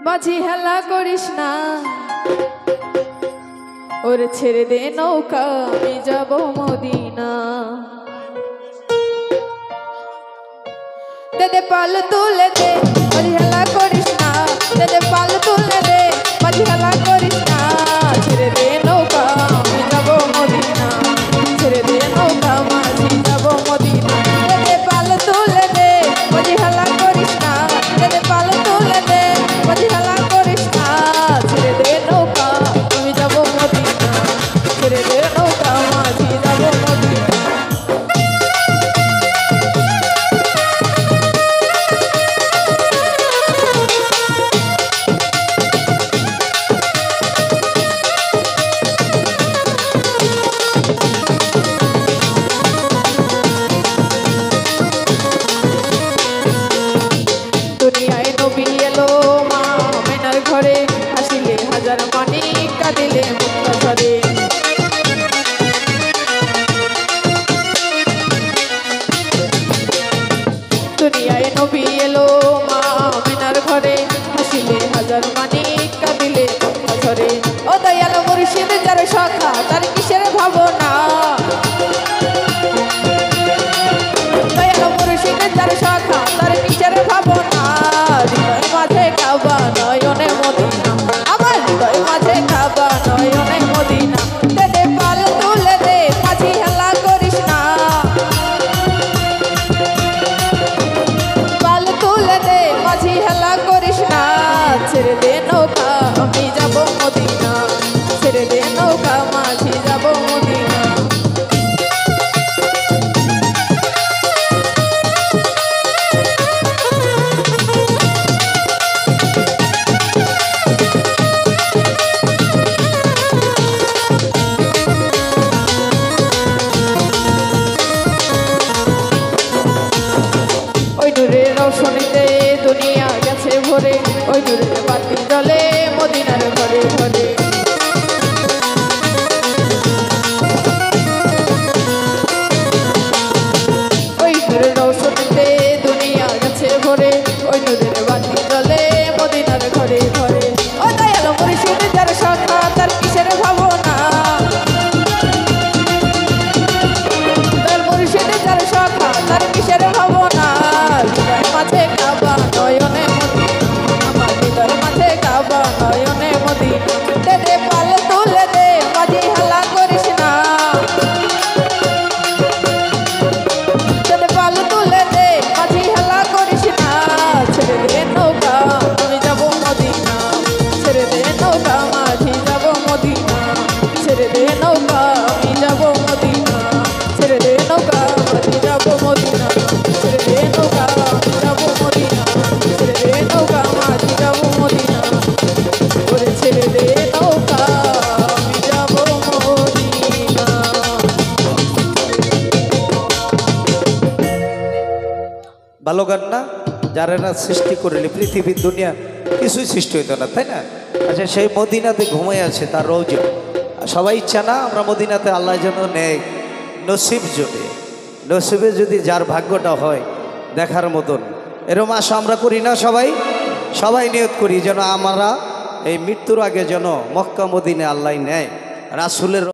মাঝি হেলা করিস না, ওরে ছেড়ে দে নৌকা, আমি যাব মদিনা। দে দে পাল তুলে দে, মাঝি হেলা করিস না, দে দে পাল তুলে দে, মাঝি হেলা করিস না। ছেড়ে দে নৌকা, আমি যাব মদিনা, ছেড়ে দে নৌকা, মাঝি যাব মদিনা। দে দে পাল তুলে দে, মাঝি হেলা করিস না, দে দে পাল তুলে দে, মাঝি হেলা করিস না। ছেড়ে দে নৌকা, আমি যাব মদিনা, ছেড়ে দে নৌকা, মাঝি যাব মদিনা। দুনিয়ায় নবী এলো মা মেনার ঘরে, হাসিলে হাজার মানিক, কাঁদিলে মুক্তা ঝরে। দুনিয়ায় নবী এলো মা মেনার ঘরে, হাসিলে হাজার মানিক, কাঁদিলে মুক্তা ঝরে। ও দয়াল মুর্শিদ যার শাখা, তার কিসের ভাবনা। দয়াল মুর্শিদ যার শাখা, তার কিসের ভাবনা। হৃদয় মাঝে কাবা, নয়নে মদিনা, আমার হৃদয় মাঝে কাবা, নয়নে মদিনা। দে দে পাল তুলে দে, মাঝি হেলা করিস না, পাল তুলে দে, মাঝি হেলা করিস না। ছেড়ে দে নৌকা, আমি যাব মদিনা, ছেড়ে দে নৌকা, মাঝি যাব মদিনা। ওই নূরের রৌশনীতে দুনিয়া গেছে ভরে, ওই নূরের বাতি জ্বলে মদিনার ঘরে ঘরে। ওই নূরের রৌশনীতে দুনিয়া গেছে ভরে, ওই নূরের বাতি জ্বলে মদিনার ঘরে ঘরে। ও দয়াল মুর্শিদ যার শাখা, তার কিসের ভাবনা। দয়াল মুর্শিদ যার শাখা, তার কিসের ভাবনা। হৃদয় মাঝে কাবা, নয়নে মদিনা, আমার হৃদয় মাঝে কাবা, নয়নে মদিনা। দে দে পাল তুলে দে, মাঝি হেলা করিস না, দে দে পাল তুলে দে, মাঝি হেলা করিস না। ছেড়ে দে নৌকা, আমি যাব মদিনা, ছেড়ে দে নৌকা, মাঝি যাব মদিনা, ছেড়ে দে নৌকা, আমি যাব মদিনা, ছেড়ে দে নৌকা, মাঝি যাব মদিনা, ছেড়ে দে নৌকা, আমি যাব মদিনা, ছেড়ে দে নৌকা, মাঝি যাব মদিনা, ওরে ছেড়ে দে নৌকা, আমি যাব মদিনা। ভালো গান না? যারা না সৃষ্টি করলে পৃথিবীর দুনিয়া কিছুই সৃষ্টি হইতো না, তাই না? আচ্ছা, সেই মদিনাতে ঘুমাই আছে তার রোজা। সবাই ইচ্ছা না আমরা মদিনাতে আল্লাহ যেন নেয়, নসিব যদি নসিবে যদি যার ভাগ্যটা হয় দেখার মতন, এরকম আশা আমরা করি না? সবাই সবাই নিয়ত করি যেন আমরা এই মৃত্যুর আগে যেন মক্কা মদিনে আল্লাহ নেয়, রাসূলের